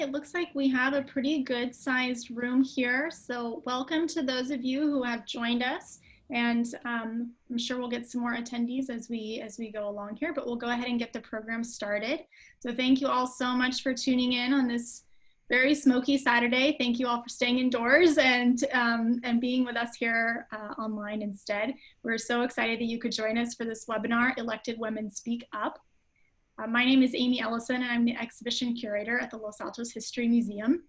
It looks like we have a pretty good sized room here. So welcome to those of you who have joined us. And I'm sure we'll get some more attendees as we go along here, but we'll go ahead and get the program started. So thank you all so much for tuning in on this very smoky Saturday. Thank you all for staying indoors and being with us here online instead. We're so excited that you could join us for this webinar, Elected Women Speak Up. My name is Amy Ellison, and I'm the exhibition curator at the Los Altos History Museum.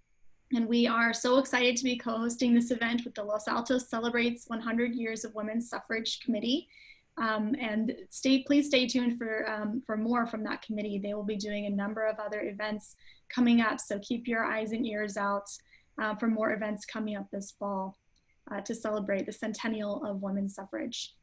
And we are so excited to be co-hosting this event with the Los Altos Celebrates 100 Years of Women's Suffrage Committee. Please stay tuned for more from that committee. They will be doing a number of other events coming up, so keep your eyes and ears out for more events coming up this fall to celebrate the centennial of women's suffrage.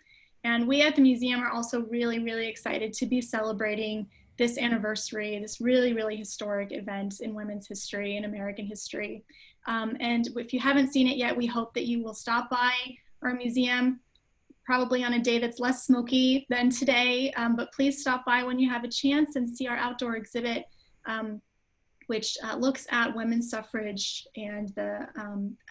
And we at the museum are also really, really excited to be celebrating this anniversary, this really, really historic event in women's history and American history. And if you haven't seen it yet, we hope that you will stop by our museum, probably on a day that's less smoky than today, but please stop by when you have a chance and see our outdoor exhibit, which looks at women's suffrage and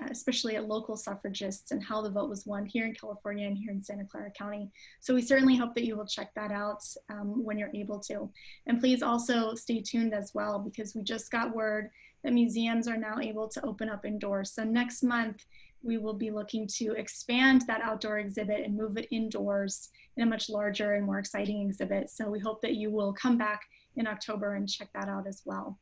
especially at local suffragists and how the vote was won here in California and here in Santa Clara County. So we certainly hope that you will check that out when you're able to. And please also stay tuned as well, because we just got word that museums are now able to open up indoors. So next month, we will be looking to expand that outdoor exhibit and move it indoors in a much larger and more exciting exhibit. So we hope that you will come back in October and check that out as well.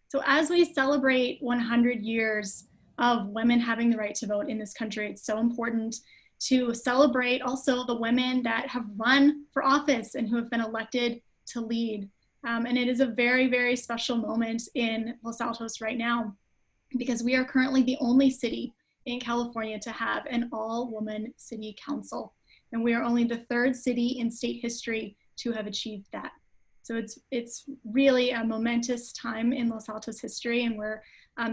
So as we celebrate 100 years of women having the right to vote in this country, it's so important to celebrate also the women that have run for office and who have been elected to lead. And it is a very, very special moment in Los Altos right now, because we are currently the only city in California to have an all-woman city council. And we are only the third city in state history to have achieved that. So it's really a momentous time in Los Altos history, and we're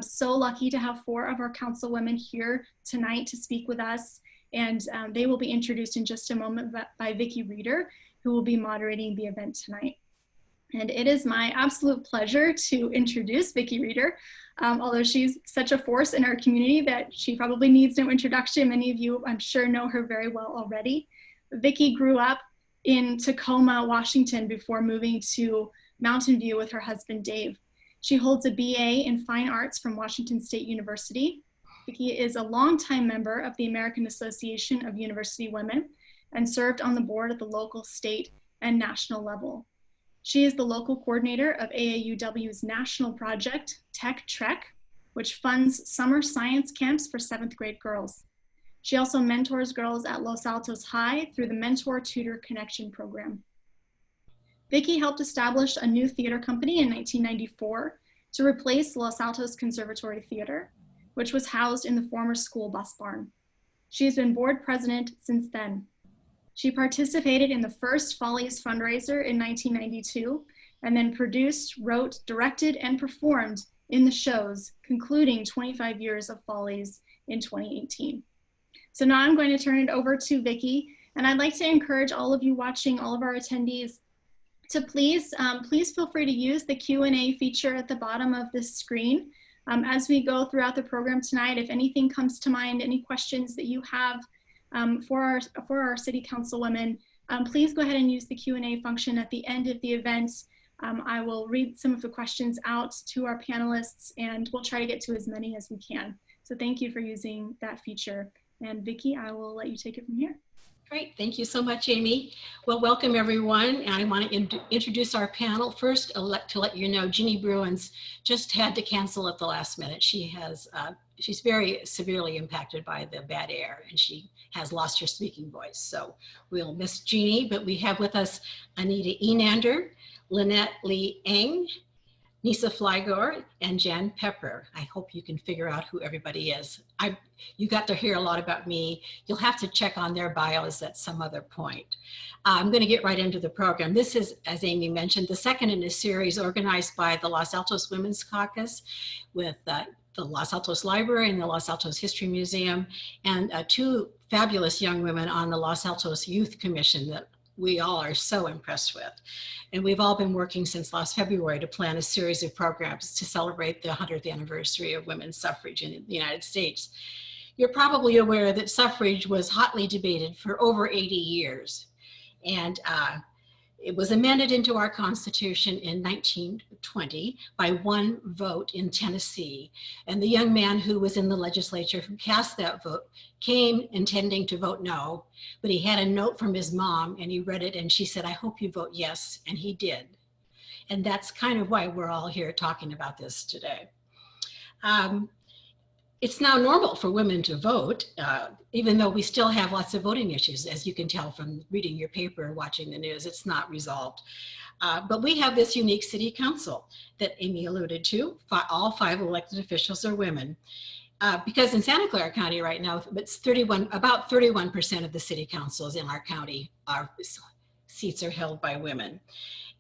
so lucky to have 4 of our councilwomen here tonight to speak with us. And they will be introduced in just a moment by Vicki Reeder, who will be moderating the event tonight. And it is my absolute pleasure to introduce Vicki Reeder, although she's such a force in our community that she probably needs no introduction. Many of you, I'm sure, know her very well already. Vicki grew up in Tacoma, Washington, before moving to Mountain View with her husband, Dave. She holds a BA in Fine Arts from Washington State University. Vicki is a longtime member of the American Association of University Women and served on the board at the local, state, and national level. She is the local coordinator of AAUW's national project, Tech Trek, which funds summer science camps for 7th grade girls. She also mentors girls at Los Altos High through the Mentor Tutor Connection program. Vicki helped establish a new theater company in 1994 to replace Los Altos Conservatory Theater, which was housed in the former school bus barn. She has been board president since then. She participated in the first Follies fundraiser in 1992, and then produced, wrote, directed, and performed in the shows, concluding 25 years of Follies in 2018. So now I'm going to turn it over to Vicki, and I'd like to encourage all of you watching, all of our attendees, to please feel free to use the Q&A feature at the bottom of this screen. As we go throughout the program tonight, if anything comes to mind, any questions that you have for our city councilwomen, please go ahead and use the Q&A function at the end of the event. I will read some of the questions out to our panelists, and we'll try to get to as many as we can. So thank you for using that feature. And Vicki, I will let you take it from here. Great, thank you so much, Amy. Well, welcome everyone. And I want to introduce our panel. First, to let you know, Jeannie Bruins just had to cancel at the last minute. She's very severely impacted by the bad air, and she has lost her speaking voice. So we'll miss Jeannie, but we have with us Anita Menanderz, Lynette Lee Eng, Neysa Fligor, and Jan Pepper. I hope you can figure out who everybody is. You got to hear a lot about me. You'll have to check on their bios at some other point. I'm going to get right into the program. This is, as Amy mentioned, the second in a series organized by the Los Altos Women's Caucus with the Los Altos Library and the Los Altos History Museum, and 2 fabulous young women on the Los Altos Youth Commission that we all are so impressed with. And we've all been working since last February to plan a series of programs to celebrate the 100th anniversary of women's suffrage in the United States. You're probably aware that suffrage was hotly debated for over 80 years. And it was amended into our Constitution in 1920 by one vote in Tennessee. And the young man who was in the legislature who cast that vote came intending to vote no, but he had a note from his mom and he read it and she said, "I hope you vote yes," and he did. And that's kind of why we're all here talking about this today. It's now normal for women to vote, even though we still have lots of voting issues, as you can tell from reading your paper and watching the news. It's not resolved. But we have this unique city council that Amy alluded to. All 5 elected officials are women. Because in Santa Clara County right now, it's about 31% of the city councils in our county, our seats are held by women.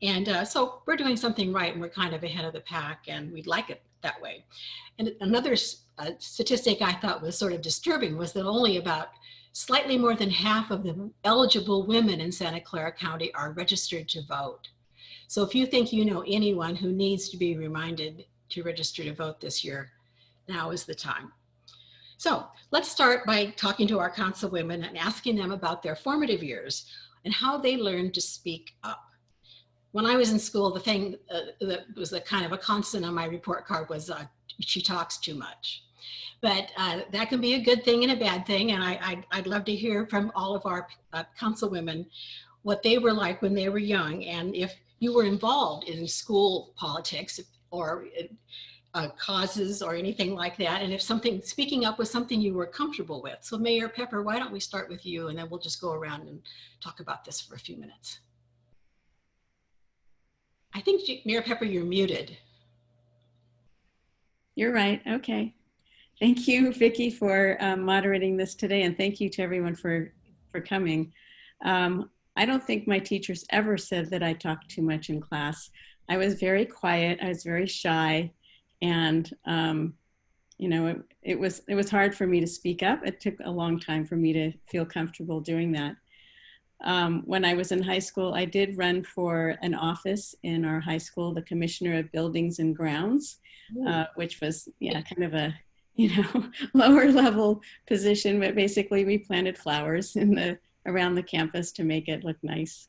And so we're doing something right and we're kind of ahead of the pack and we'd like it that way. And another statistic I thought was sort of disturbing was that only about slightly more than half of the eligible women in Santa Clara County are registered to vote. So if you think you know anyone who needs to be reminded to register to vote this year, now is the time. So let's start by talking to our councilwomen and asking them about their formative years and how they learned to speak up. When I was in school, the thing that was a kind of a constant on my report card was she talks too much. But that can be a good thing and a bad thing. And I'd love to hear from all of our councilwomen what they were like when they were young. And if you were involved in school politics or causes or anything like that. And if speaking up was something you were comfortable with. So Mayor Pepper, why don't we start with you and then we'll just go around and talk about this for a few minutes. I think, Mayor Pepper, you're muted. You're right. Okay. Thank you, Vicki, for moderating this today. And thank you to everyone for coming. I don't think my teachers ever said that I talked too much in class. I was very quiet. I was very shy. And, you know, it was hard for me to speak up. It took a long time for me to feel comfortable doing that. When I was in high school, I did run for an office in our high school, the Commissioner of Buildings and Grounds, which was, yeah, kind of a, you know, lower level position, but basically we planted flowers around the campus to make it look nice.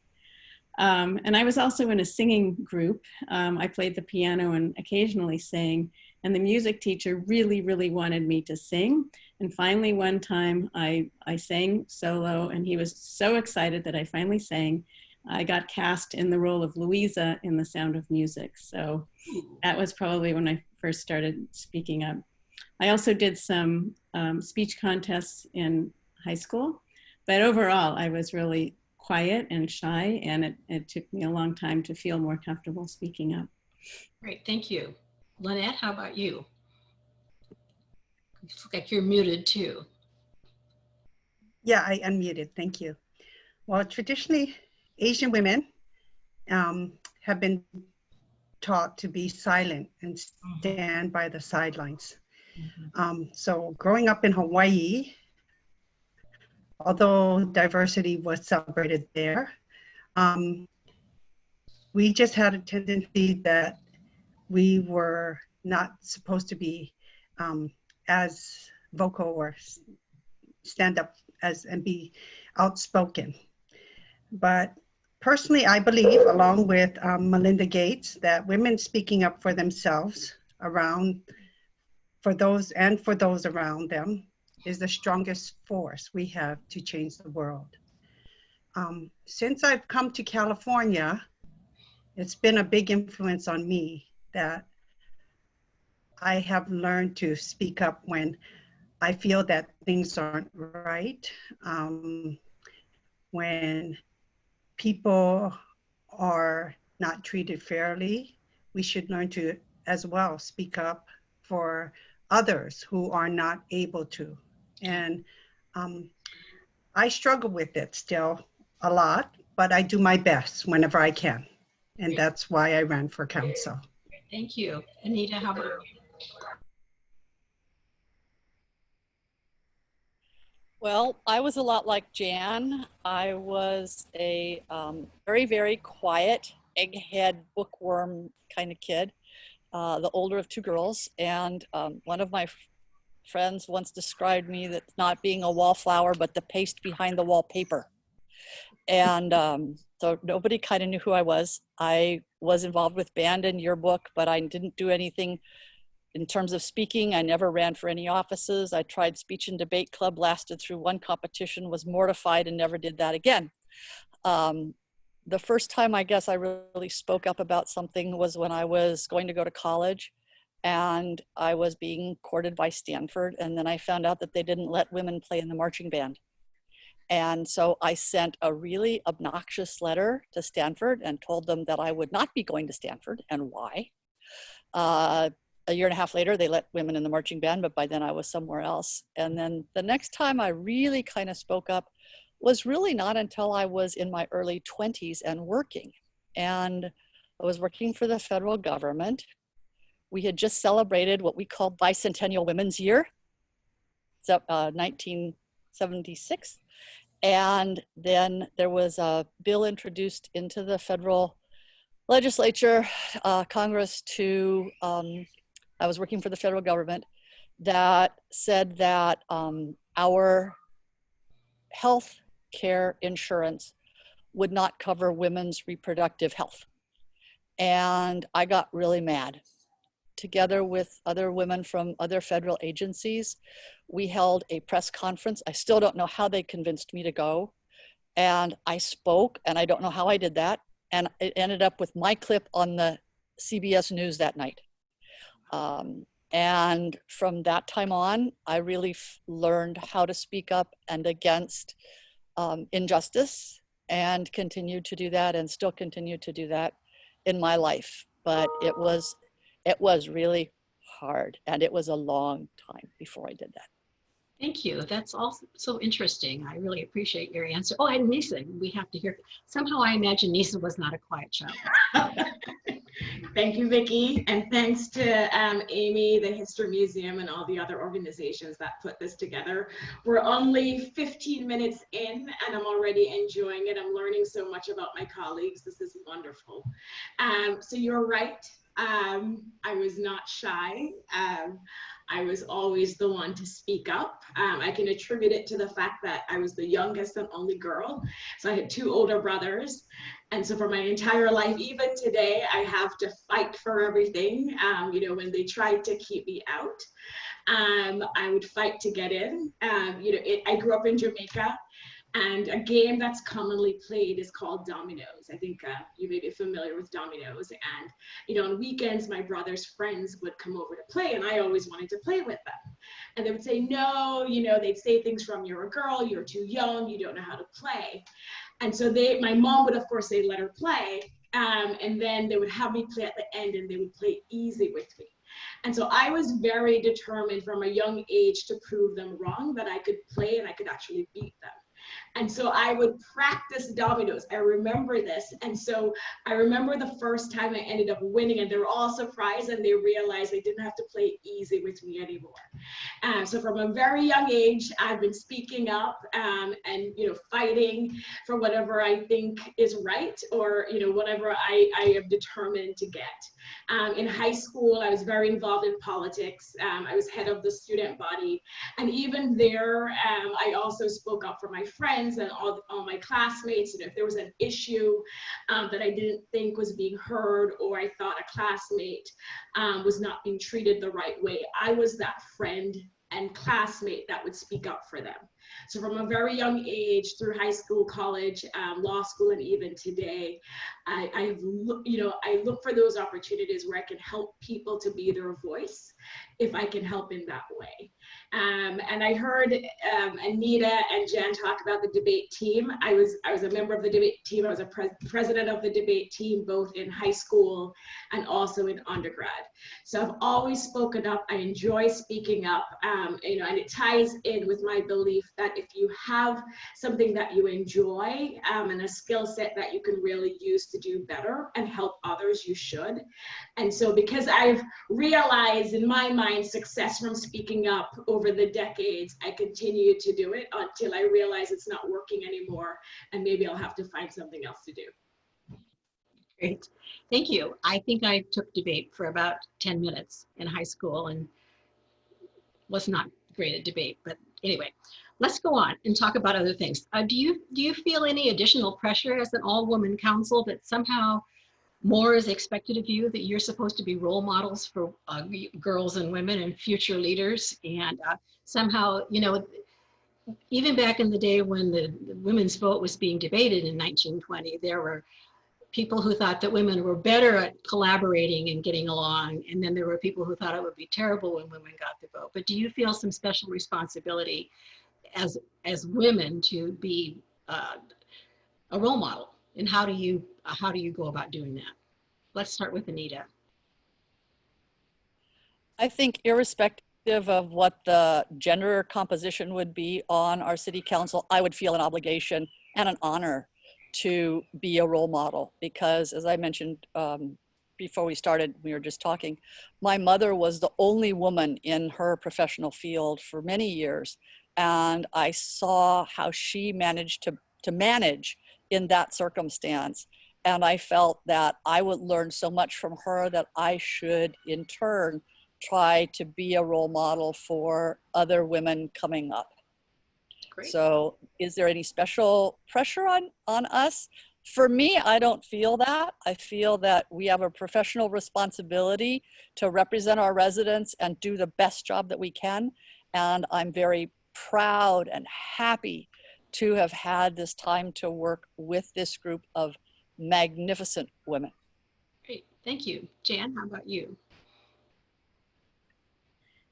And I was also in a singing group. I played the piano and occasionally sang, and the music teacher really, really wanted me to sing. And finally, one time I sang solo and he was so excited that I finally sang. I got cast in the role of Louisa in The Sound of Music. So that was probably when I first started speaking up. I also did some speech contests in high school, but overall I was really quiet and shy, and it took me a long time to feel more comfortable speaking up. Great, thank you. Lynette, how about you? It looks like you're muted too. Yeah, I unmuted, thank you. Well, traditionally, Asian women have been taught to be silent and stand by the sidelines. So growing up in Hawaii, although diversity was celebrated there, we just had a tendency that we were not supposed to be as vocal or stand up and be outspoken. But personally, I believe, along with Melinda Gates, that women speaking up for themselves for those around them is the strongest force we have to change the world. Since I've come to California, it's been a big influence on me that I have learned to speak up when I feel that things aren't right, when people are not treated fairly. We should learn to, as well, speak up for others who are not able to. And I struggle with it still a lot, but I do my best whenever I can. And that's why I ran for council. Thank you. Anita, how about you? Well, I was a lot like Jan. I was a very, very quiet, egghead, bookworm kind of kid, the older of two girls. And one of my friends once described me that not being a wallflower, but the paste behind the wallpaper. And so nobody kind of knew who I was. I was involved with band and yearbook, but I didn't do anything in terms of speaking. I never ran for any offices. I tried speech and debate club, lasted through one competition, was mortified and never did that again. The first time I guess I really spoke up about something was when I was going to go to college and I was being courted by Stanford. And then I found out that they didn't let women play in the marching band. And so I sent a really obnoxious letter to Stanford and told them that I would not be going to Stanford and why. A year and a half later, they let women in the marching band, but by then I was somewhere else. And then the next time I really kind of spoke up was really not until I was in my early 20s and working. And I was working for the federal government. We had just celebrated what we called Bicentennial Women's Year, 1976. And then there was a bill introduced into the federal legislature, Congress to, I was working for the federal government, that said that our health care insurance would not cover women's reproductive health. And I got really mad. Together with other women from other federal agencies, we held a press conference. I still don't know how they convinced me to go. And I spoke, and I don't know how I did that. And it ended up with my clip on the CBS News that night. And from that time on, I really learned how to speak up and against injustice, and continued to do that and still continue to do that in my life. But it was really hard, and it was a long time before I did that. Thank you. That's also so interesting. I really appreciate your answer. Oh, and Neysa, we have to hear. Somehow I imagine Neysa was not a quiet child. Thank you, Vicki, and thanks to Amy, the History Museum, and all the other organizations that put this together. We're only 15 minutes in, and I'm already enjoying it. I'm learning so much about my colleagues. This is wonderful. So you're right. I was not shy. I was always the one to speak up. I can attribute it to the fact that I was the youngest and only girl. So I had two older brothers. And so for my entire life, even today, I have to fight for everything. You know, when they tried to keep me out, I would fight to get in. You know, I grew up in Jamaica. And a game that's commonly played is called dominoes. I think you may be familiar with dominoes. And, you know, on weekends, my brother's friends would come over to play, and I always wanted to play with them. And they would say, no, you know, they'd say things from, you're a girl, you're too young, you don't know how to play. And so my mom would, of course, say, let her play. And then they would have me play at the end, and they would play easy with me. And so I was very determined from a young age to prove them wrong, that I could play and I could actually beat them. And so I would practice dominoes. I remember this. And so I remember the first time I ended up winning, and they were all surprised, and they realized they didn't have to play easy with me anymore. So from a very young age, I've been speaking up and, you know, fighting for whatever I think is right, or, you know, whatever I am determined to get. In high school, I was very involved in politics. I was head of the student body. And even there, I also spoke up for my friends and all my classmates. And if there was an issue that I didn't think was being heard, or I thought a classmate was not being treated the right way, I was that friend and classmate that would speak up for them. So from a very young age, through high school, college, law school, and even today, I look for those opportunities where I can help people to be their voice, if I can help in that way. And I heard Anita and Jan talk about the debate team. I was a member of the debate team. I was a president of the debate team, both in high school and also in undergrad. So I've always spoken up. I enjoy speaking up, you know, and it ties in with my belief that if you have something that you enjoy and a skill set that you can really use to do better and help others, you should. And so because I've realized in my mind success from speaking up over the decades, I continue to do it until I realize it's not working anymore, and maybe I'll have to find something else to do. Great. Thank you. I think I took debate for about 10 minutes in high school and was not great at debate, but anyway, let's go on and talk about other things. Do you feel any additional pressure as an all-woman council that somehow more is expected of you, that you're supposed to be role models for girls and women and future leaders? And somehow, you know, even back in the day when the women's vote was being debated in 1920, there were people who thought that women were better at collaborating and getting along. And then there were people who thought it would be terrible when women got the vote. But do you feel some special responsibility as women to be a role model? And how do you go about doing that? Let's start with Anita. I think irrespective of what the gender composition would be on our city council, I would feel an obligation and an honor to be a role model, because as I mentioned before we started, we were just talking, my mother was the only woman in her professional field for many years, and I saw how she managed to manage in that circumstance, and I felt that I would learn so much from her that I should in turn try to be a role model for other women coming up. Great. So is there any special pressure on us? For me, I don't feel that. I feel that we have a professional responsibility to represent our residents and do the best job that we can. And I'm very proud and happy to have had this time to work with this group of magnificent women. Great, thank you. Jan, how about you?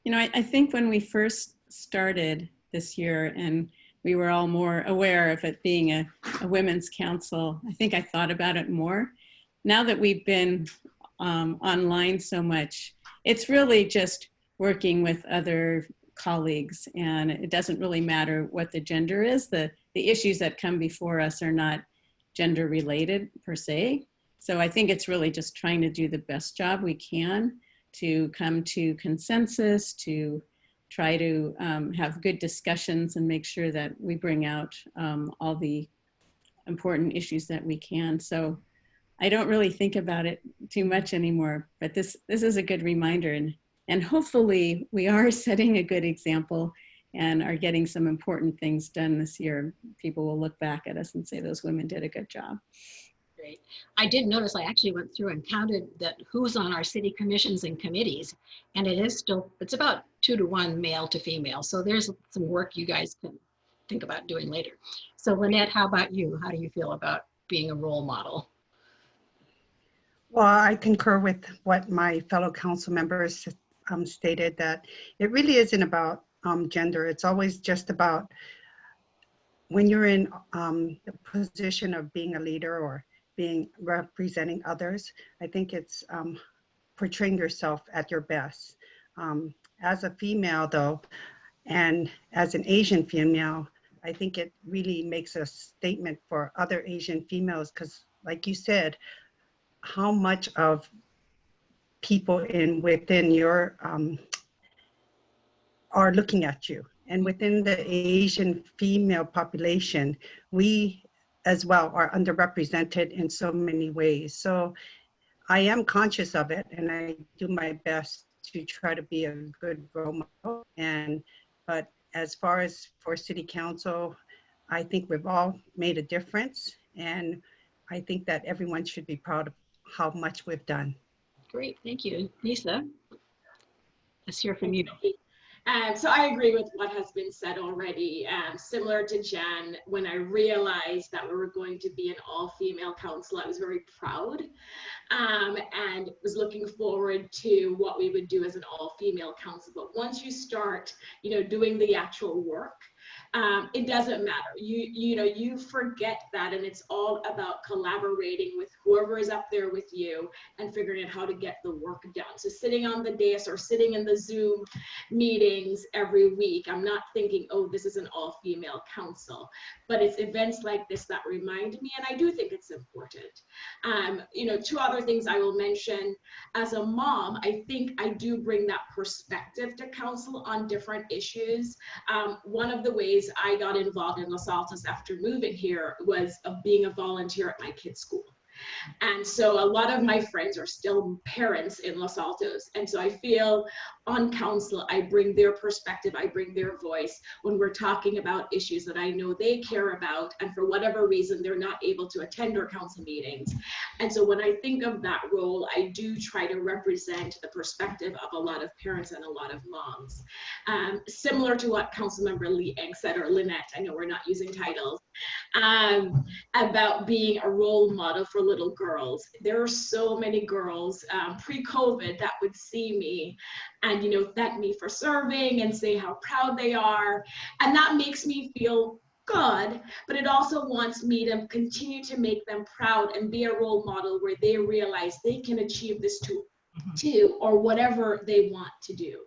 You know, I think when we first started this year and we were all more aware of it being a women's council, I think I thought about it more. Now that we've been online so much, it's really just working with other colleagues, and it doesn't really matter what the gender is. The issues that come before us are not gender related per se. So I think it's really just trying to do the best job we can to come to consensus, to try to have good discussions and make sure that we bring out all the important issues that we can. So I don't really think about it too much anymore, but this is a good reminder, and hopefully we are setting a good example and are getting some important things done this year. People will look back at us and say those women did a good job. Great. I did notice, I actually went through and counted that who's on our city commissions and committees, and it's about 2-to-1 male to female. So there's some work you guys can think about doing later. So Lynette, how about you? How do you feel about being a role model? Well, I concur with what my fellow council members stated, that it really isn't about gender. It's always just about when you're in the position of being a leader or representing others. I think it's portraying yourself at your best. As a female though, and as an Asian female, I think it really makes a statement for other Asian females, because like you said, how much of people within your are looking at you. And within the Asian female population, we as well are underrepresented in so many ways. So I am conscious of it, and I do my best to try to be a good role model. But as far as for city council, I think we've all made a difference, and I think that everyone should be proud of how much we've done. Great, thank you. Neysa, let's hear from you. So I agree with what has been said already. Similar to Jan, when I realized that we were going to be an all-female council, I was very proud and was looking forward to what we would do as an all-female council. But once you start, doing the actual work, it doesn't matter. You forget that, and it's all about collaborating with whoever is up there with you and figuring out how to get the work done. So sitting on the dais or sitting in the Zoom meetings every week, I'm not thinking, oh, this is an all-female council, but it's events like this that remind me, and I do think it's important. Two other things I will mention. As a mom, I think I do bring that perspective to council on different issues. One of the ways I got involved in Los Altos after moving here was of being a volunteer at my kids' school. And so a lot of my friends are still parents in Los Altos. And so I feel on council, I bring their perspective, I bring their voice when we're talking about issues that I know they care about. And for whatever reason, they're not able to attend our council meetings. And so when I think of that role, I do try to represent the perspective of a lot of parents and a lot of moms. Similar to what Councilmember Lee Eng said, or Lynette, I know we're not using titles, about being a role model for little girls. There are so many girls pre-COVID that would see me and thank me for serving and say how proud they are, and that makes me feel good, but it also wants me to continue to make them proud and be a role model where they realize they can achieve this too, or whatever they want to do.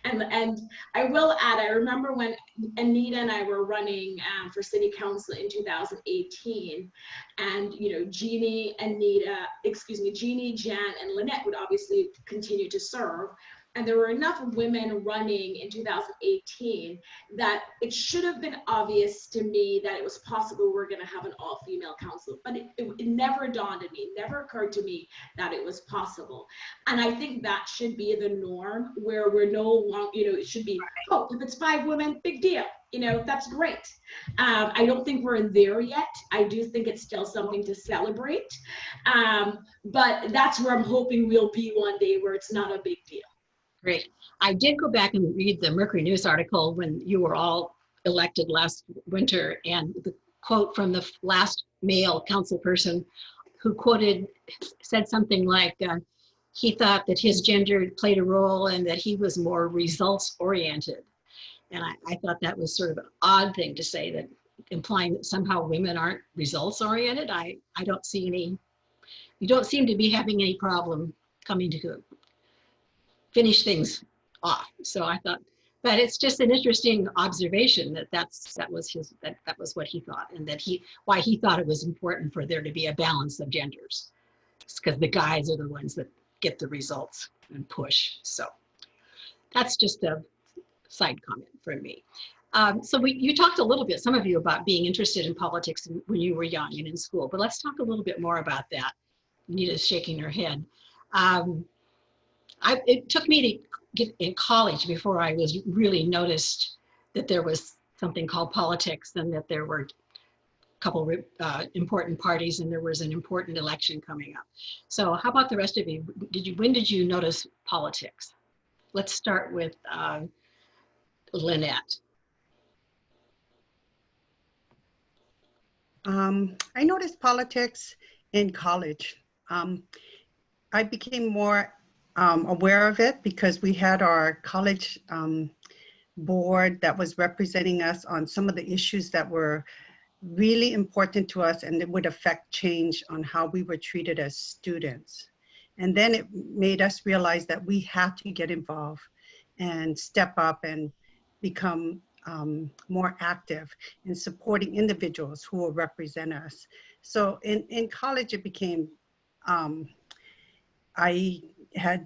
And I will add, I remember when Anita and I were running for city council in 2018, and Jeannie, Jan, and Lynette would obviously continue to serve. And there were enough women running in 2018 that it should have been obvious to me that it was possible we're going to have an all-female council. But it never dawned on me, never occurred to me that it was possible. And I think that should be the norm, where we're no longer, it should be, oh, if it's 5 women, big deal. That's great. I don't think we're there yet. I do think it's still something to celebrate. But that's where I'm hoping we'll be one day, where it's not a big deal. Great. I did go back and read the Mercury News article when you were all elected last winter, and the quote from the last male council person who said something like, he thought that his gender played a role and that he was more results oriented. And I thought that was sort of an odd thing to say, that implying that somehow women aren't results oriented. I don't see any, you don't seem to be having any problem coming to finish things off. So I thought, but it's just an interesting observation that was what he thought, and that why he thought it was important for there to be a balance of genders. It's because the guys are the ones that get the results and push. So that's just a side comment from me. So you talked a little bit, some of you, about being interested in politics when you were young and in school, but let's talk a little bit more about that. Anita's shaking her head. It took me to get in college before I was really noticed that there was something called politics, and that there were a couple important parties, and there was an important election coming up. So how about the rest of you? When did you notice politics? Let's start with Lynette. I noticed politics in college. I became more aware of it because we had our college board that was representing us on some of the issues that were really important to us, and it would affect change on how we were treated as students. And then it made us realize that we had to get involved and step up and become more active in supporting individuals who will represent us. So in college, it became, I had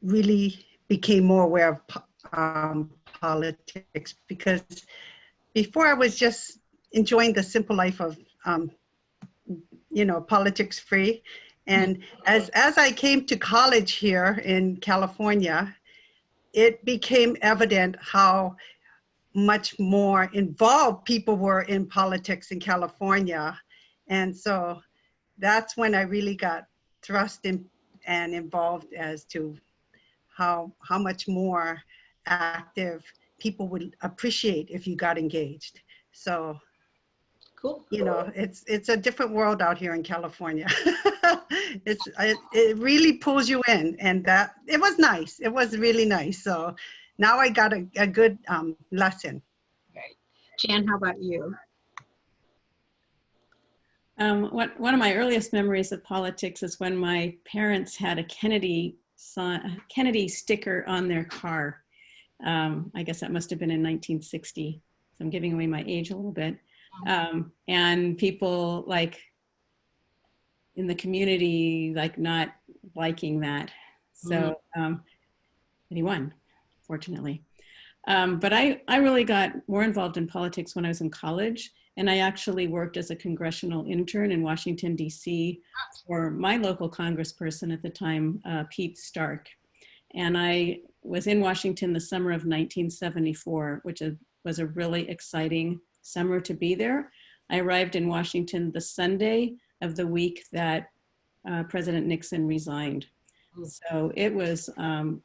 really became more aware of politics, because before I was just enjoying the simple life of, politics free. And as I came to college here in California, it became evident how much more involved people were in politics in California. And so that's when I really got thrust in and involved as to how much more active people would appreciate if you got engaged. So, cool. It's a different world out here in California. It really pulls you in, and that it was nice. It was really nice. So now I got a good lesson. Right. Jan, how about you? One of my earliest memories of politics is when my parents had a Kennedy sticker on their car. I guess that must have been in 1960. So I'm giving away my age a little bit. And people like in the community, like not liking that. So he won, fortunately. But I really got more involved in politics when I was in college. And I actually worked as a congressional intern in Washington, D.C. for my local congressperson at the time, Pete Stark. And I was in Washington the summer of 1974, which was a really exciting summer to be there. I arrived in Washington the Sunday of the week that President Nixon resigned. So it was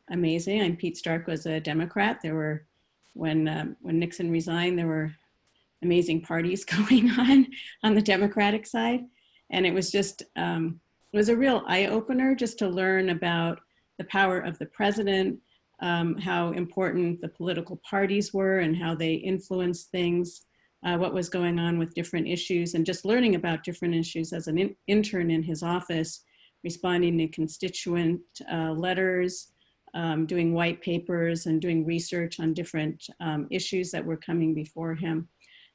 amazing. And Pete Stark was a Democrat. There were, when Nixon resigned, there were amazing parties going on the Democratic side. And it was just, it was a real eye-opener just to learn about the power of the president, how important the political parties were and how they influenced things, what was going on with different issues, and just learning about different issues as an intern in his office, responding to constituent letters, doing white papers and doing research on different issues that were coming before him.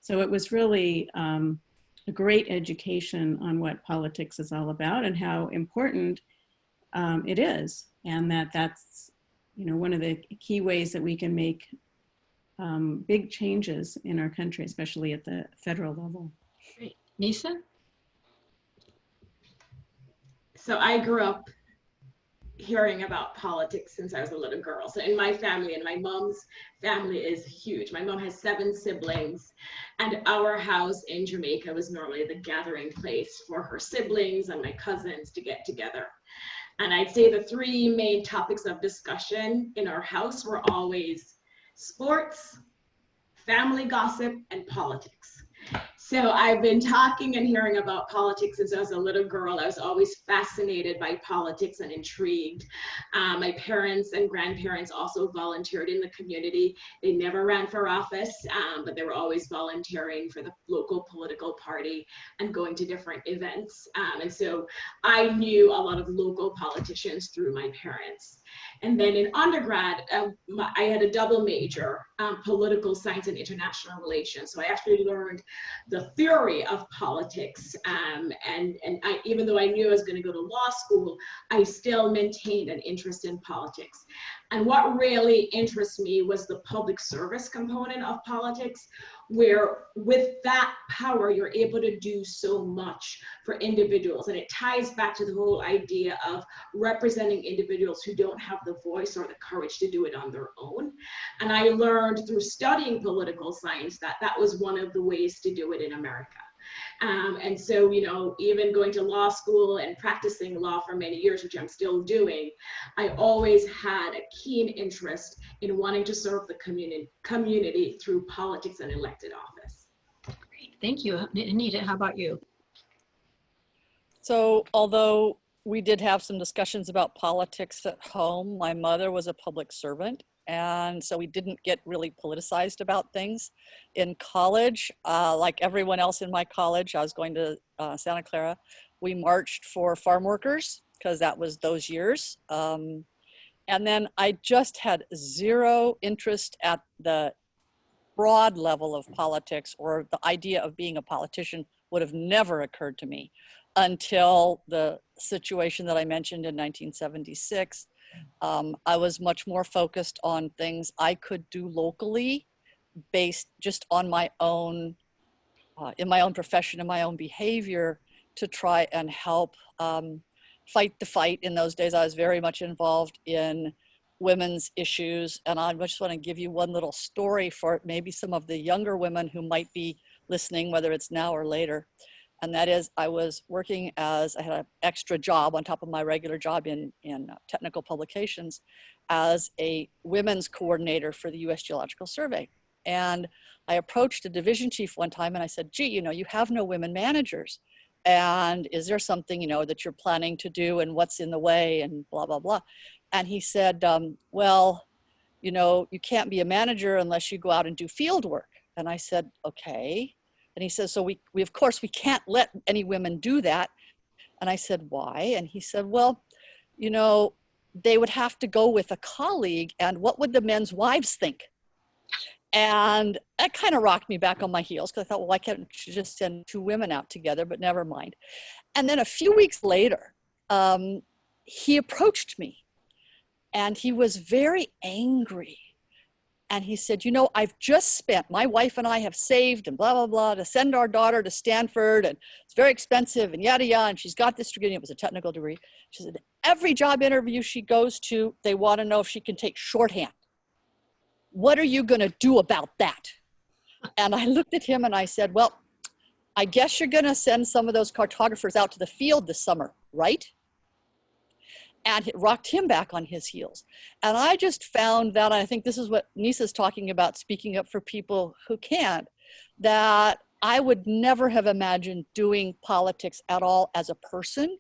So it was really a great education on what politics is all about and how important it is. And that's, one of the key ways that we can make big changes in our country, especially at the federal level. Great. Neysa? So I grew up hearing about politics since I was a little girl. So in my family, and my mom's family is huge. My mom has 7 siblings, and our house in Jamaica was normally the gathering place for her siblings and my cousins to get together. And I'd say the 3 main topics of discussion in our house were always sports, family gossip, and politics. So I've been talking and hearing about politics since I was a little girl. I was always fascinated by politics and intrigued. My parents and grandparents also volunteered in the community. They never ran for office, but they were always volunteering for the local political party and going to different events. And so I knew a lot of local politicians through my parents. And then in undergrad, I had a double major, political science and international relations. So I actually learned the theory of politics. And even though I knew I was going to go to law school, I still maintained an interest in politics. And what really interests me was the public service component of politics, where with that power, you're able to do so much for individuals. And it ties back to the whole idea of representing individuals who don't have the voice or the courage to do it on their own. And I learned through studying political science that that was one of the ways to do it in America. And so, even going to law school and practicing law for many years, which I'm still doing, I always had a keen interest in wanting to serve the community through politics and elected office. Great, thank you. Anita, how about you? So although we did have some discussions about politics at home, my mother was a public servant. And so we didn't get really politicized about things. In college, like everyone else in my college, I was going to Santa Clara, we marched for farm workers because that was those years. And then I just had zero interest at the broad level of politics, or the idea of being a politician would have never occurred to me until the situation that I mentioned in 1976. I was much more focused on things I could do locally based just on my own, in my own profession and my own behavior to try and help fight the fight. In those days, I was very much involved in women's issues. And I just want to give you one little story for maybe some of the younger women who might be listening, whether it's now or later. And that is, I was working I had an extra job on top of my regular job in technical publications as a women's coordinator for the US Geological Survey. And I approached a division chief one time and I said, gee, you have no women managers. And is there something, that you're planning to do, and what's in the way, and blah, blah, blah. And he said, well, you can't be a manager unless you go out and do field work. And I said, okay. And he says, so we of course, we can't let any women do that. And I said, why? And he said, well, you know, they would have to go with a colleague, and what would the men's wives think? And that kind of rocked me back on my heels, because I thought, well, why can't you just send 2 women out together? But never mind. And then a few weeks later, he approached me, and he was very angry. And he said, you know, I've just spent, my wife and I have saved and blah, blah, blah, to send our daughter to Stanford, and it's very expensive and yada, yada. And she's got this degree, and it was a technical degree. She said, every job interview she goes to, they want to know if she can take shorthand. What are you going to do about that? And I looked at him and I said, well, I guess you're going to send some of those cartographers out to the field this summer, right? And it rocked him back on his heels. And I just found that, I think this is what Neysa's talking about, speaking up for people who can't, that I would never have imagined doing politics at all as a person,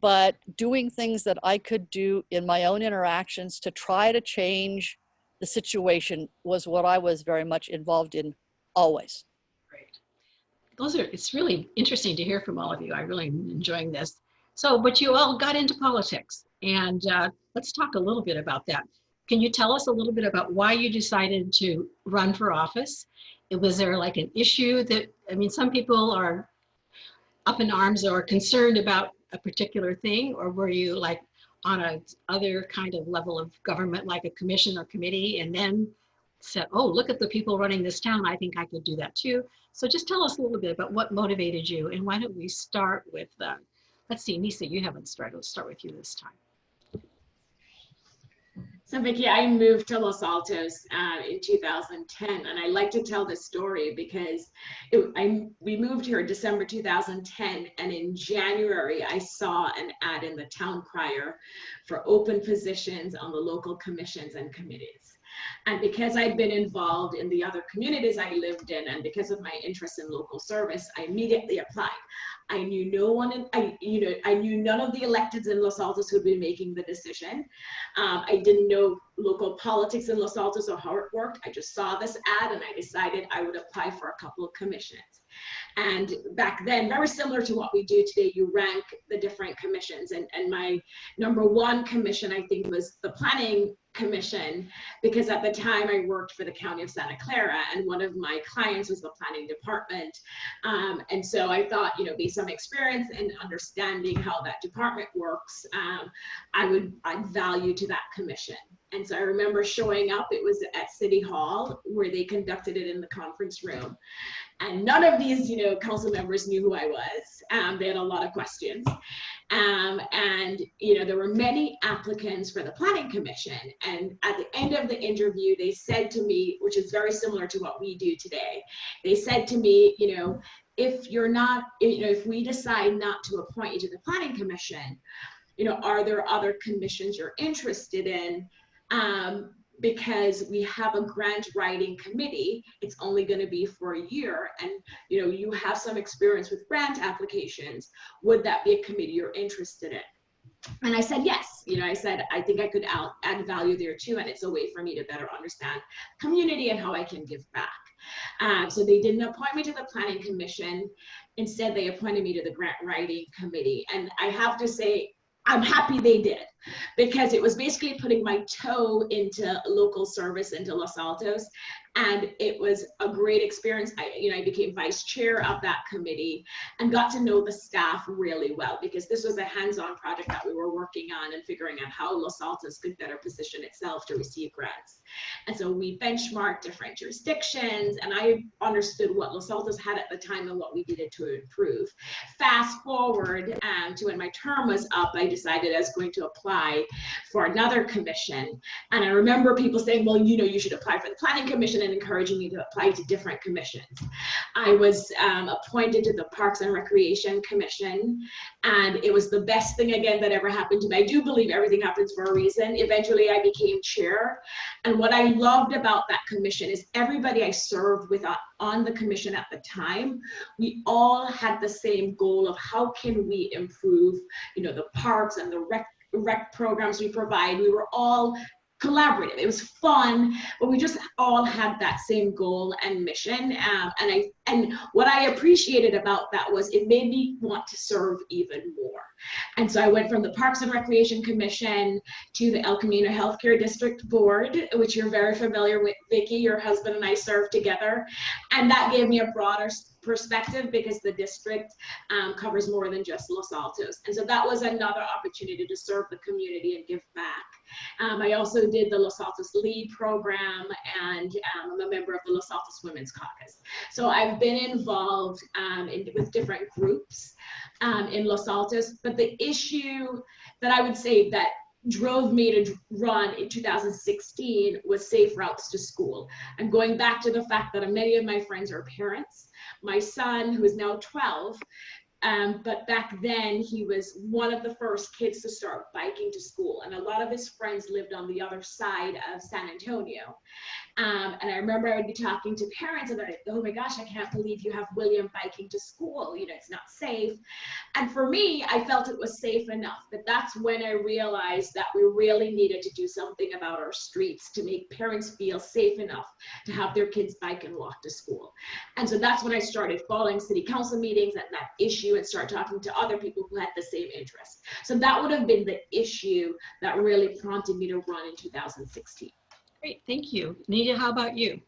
but doing things that I could do in my own interactions to try to change the situation was what I was very much involved in always. Great. It's really interesting to hear from all of you. I really am enjoying this. So, but you all got into politics, and let's talk a little bit about that. Can you tell us a little bit about why you decided to run for office? Was there like an issue that, I mean, some people are up in arms or concerned about a particular thing, or were you like on a other kind of level of government, like a commission or committee, and then said, oh, look at the people running this town, I think I could do that too. So just tell us a little bit about what motivated you, and why don't we start with, let's see, Neysa, you haven't started, let's start with you this time. So Vicki, I moved to Los Altos in 2010, and I like to tell this story because we moved here in December 2010, and in January I saw an ad in the town crier for open positions on the local commissions and committees. And because I'd been involved in the other communities I lived in, and because of my interest in local service, I immediately applied. I knew no one, I knew none of the electeds in Los Altos who'd been making the decision. I didn't know local politics in Los Altos or how it worked. I just saw this ad and I decided I would apply for a couple of commissions. And back then, very similar to what we do today, you rank the different commissions. And my #1 commission, I think, was the planning commission, because at the time I worked for the county of Santa Clara, and one of my clients was the planning department. And so I thought, you know, based on experience and understanding how that department works, I'd value to that commission. And so I remember showing up, it was at City Hall where they conducted it in the conference room. And none of these, you know, council members knew who I was. They had a lot of questions. And, you know, there were many applicants for the planning commission. And at the end of the interview, they said to me, which is very similar to what we do today, they said to me, you know, if you're not, you know, if we decide not to appoint you to the planning commission, you know, are there other commissions you're interested in? Because we have a grant writing committee, it's only going to be for a year, and you know, you have some experience with grant applications. Would that be a committee you're interested in? And I said yes. You know, I said I think I could add value there too, and it's a way for me to better understand community and how I can give back. So they didn't appoint me to the planning commission. Instead, they appointed me to the grant writing committee, and I have to say, I'm happy they did, because it was basically putting my toe into local service, into Los Altos, and it was a great experience. I became vice chair of that committee and got to know the staff really well, because this was a hands-on project that we were working on and figuring out how Los Altos could better position itself to receive grants. And so we benchmarked different jurisdictions, and I understood what Los Altos had at the time and what we needed to improve. Fast forward to when my term was up, I decided I was going to apply for another commission. And I remember people saying, well, you know, you should apply for the planning commission, and encouraging me to apply to different commissions. I was appointed to the Parks and Recreation Commission, and it was the best thing, again, that ever happened to me. I do believe everything happens for a reason. Eventually, I became chair. And what I loved about that commission is everybody I served with on the commission at the time, we all had the same goal of how can we improve, you know, the parks and the rec programs we provide. We were all collaborative. It was fun, but we just all had that same goal and mission. And what I appreciated about that was it made me want to serve even more. And so I went from the Parks and Recreation Commission to the El Camino Healthcare District Board, which you're very familiar with, Vicki. Your husband and I served together. And that gave me a broader perspective because the district covers more than just Los Altos. And so that was another opportunity to serve the community and give back. I also did the Los Altos Lead program, and I'm a member of the Los Altos Women's Caucus. So I've been involved with different groups in Los Altos, but the issue that I would say that drove me to run in 2016 was safe routes to school. I'm going back to the fact that many of my friends are parents. My son, who is now 12, but back then he was one of the first kids to start biking to school, and a lot of his friends lived on the other side of San Antonio. And I remember I would be talking to parents about it. Oh my gosh, I can't believe you have William biking to school. You know, it's not safe. And for me, I felt it was safe enough. But that's when I realized that we really needed to do something about our streets to make parents feel safe enough to have their kids bike and walk to school. And so that's when I started following city council meetings at that issue and start talking to other people who had the same interest. So that would have been the issue that really prompted me to run in 2016. Great, thank you. Anita, how about you?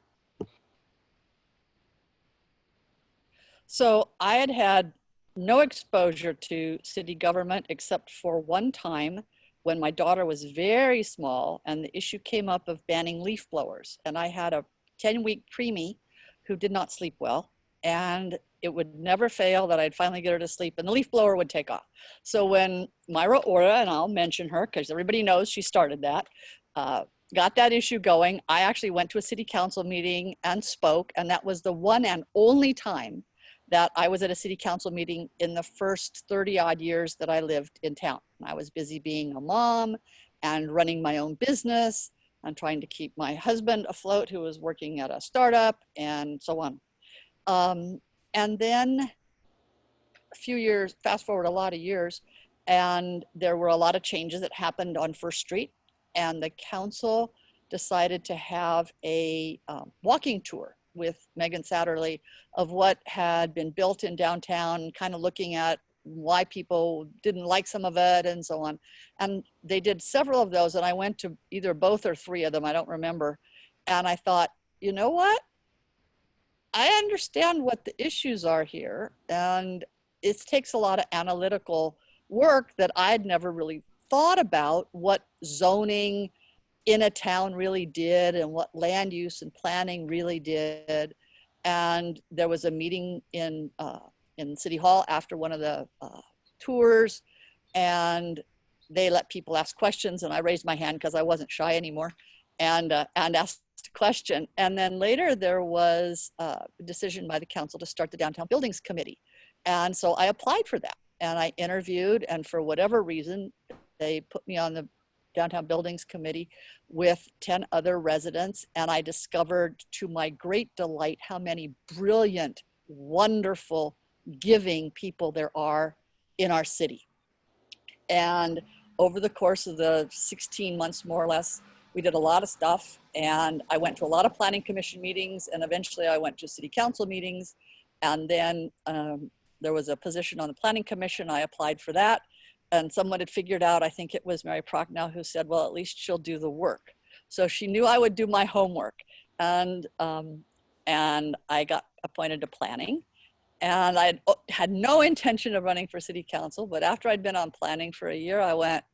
So I had had no exposure to city government except for one time when my daughter was very small and the issue came up of banning leaf blowers. And I had a 10-week preemie who did not sleep well, and it would never fail that I'd finally get her to sleep and the leaf blower would take off. So when Myra Ora, and I'll mention her because everybody knows she started that, got that issue going, I actually went to a city council meeting and spoke, and that was the one and only time that I was at a city council meeting in the first 30 odd years that I lived in town. I was busy being a mom and running my own business and trying to keep my husband afloat, who was working at a startup, and so on. And then a few years, fast forward a lot of years, and there were a lot of changes that happened on First Street, and the council decided to have a walking tour with Megan Satterley of what had been built in downtown, kind of looking at why people didn't like some of it and so on. And they did several of those, and I went to either both or three of them, I don't remember. And I thought, you know what? I understand what the issues are here, and it takes a lot of analytical work that I'd never really thought about what zoning in a town really did and what land use and planning really did. And there was a meeting in City Hall after one of the tours, and they let people ask questions, and I raised my hand because I wasn't shy anymore, and asked a question. And then later there was a decision by the council to start the Downtown Buildings Committee. And so I applied for that, and I interviewed, and for whatever reason, they put me on the Downtown Buildings Committee with 10 other residents, and I discovered to my great delight how many brilliant, wonderful, giving people there are in our city. And over the course of the 16 months, more or less, we did a lot of stuff, and I went to a lot of planning commission meetings, and eventually I went to city council meetings, and then there was a position on the planning commission. I applied for that. And someone had figured out, I think it was Mary Prochnow, who said, well, at least she'll do the work. So she knew I would do my homework. And I got appointed to planning. And I had no intention of running for city council. But after I'd been on planning for a year, I went,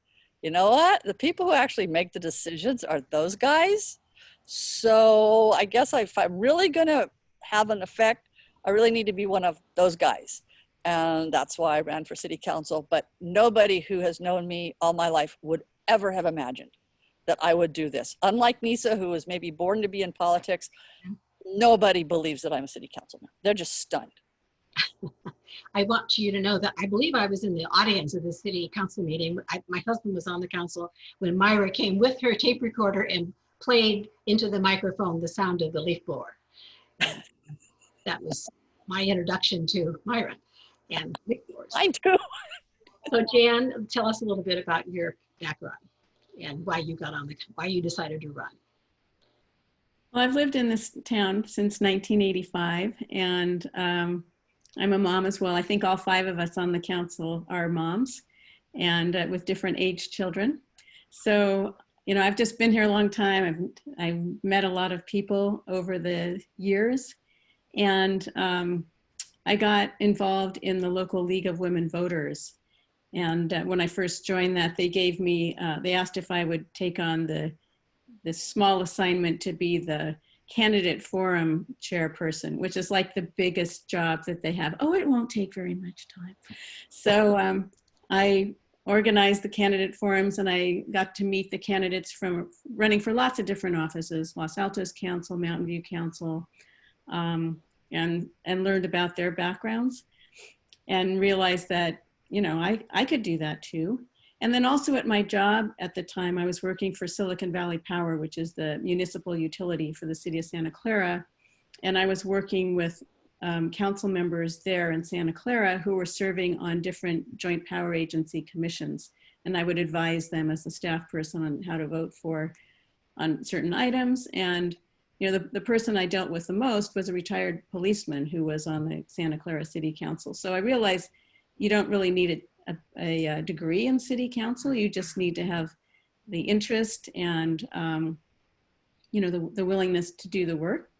you know what? The people who actually make the decisions are those guys. So I guess if I'm really going to have an effect, I really need to be one of those guys. And that's why I ran for city council. But nobody who has known me all my life would ever have imagined that I would do this. Unlike Neysa, who was maybe born to be in politics, nobody believes that I'm a city councilman. They're just stunned. I want you to know that I believe I was in the audience of the city council meeting. My husband was on the council when Myra came with her tape recorder and played into the microphone the sound of the leaf blower. That was my introduction to Myra. And I do. So Jan, tell us a little bit about your background. and why you decided to run. Well, I've lived in this town since 1985, and I'm a mom as well. I think all 5 of us on the council are moms, and with different age children. So, you know, I've just been here a long time. I've met a lot of people over the years, and I got involved in the local League of Women Voters. And when I first joined that, they gave me, they asked if I would take on the small assignment to be the candidate forum chairperson, which is like the biggest job that they have. Oh, it won't take very much time. So I organized the candidate forums, and I got to meet the candidates from running for lots of different offices, Los Altos Council, Mountain View Council, and learned about their backgrounds and realized that, you know, I could do that too. And then also at my job at the time, I was working for Silicon Valley Power, which is the municipal utility for the city of Santa Clara. And I was working with council members there in Santa Clara who were serving on different joint power agency commissions. And I would advise them as a staff person on how to vote for on certain items. And, you know, the person I dealt with the most was a retired policeman who was on the Santa Clara City Council. So I realized you don't really need a degree in city council. You just need to have the interest and, you know, the willingness to do the work.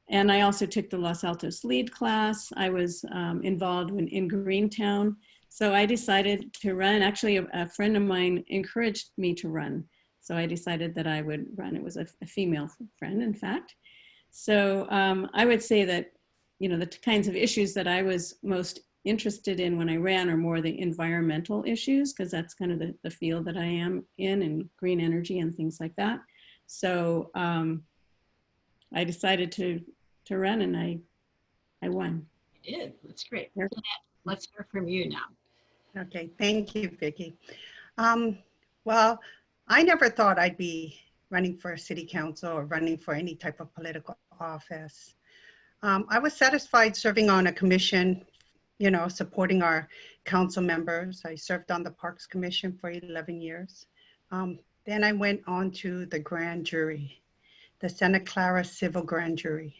And I also took the Los Altos lead class. I was involved in Greentown. So I decided to run. Actually, a friend of mine encouraged me to run. So I decided that I would run. It was a female friend, in fact. So I would say that, you know, the kinds of issues that I was most interested in when I ran are more the environmental issues, because that's kind of the field that I am in, and green energy and things like that. So I decided to run, and I won. You did. That's great. Lynette, let's hear from you now. Okay, thank you, Vicki. Well, I never thought I'd be running for city council or running for any type of political office. I was satisfied serving on a commission, you know, supporting our council members. I served on the Parks Commission for 11 years. Then I went on to the grand jury, the Santa Clara Civil Grand Jury.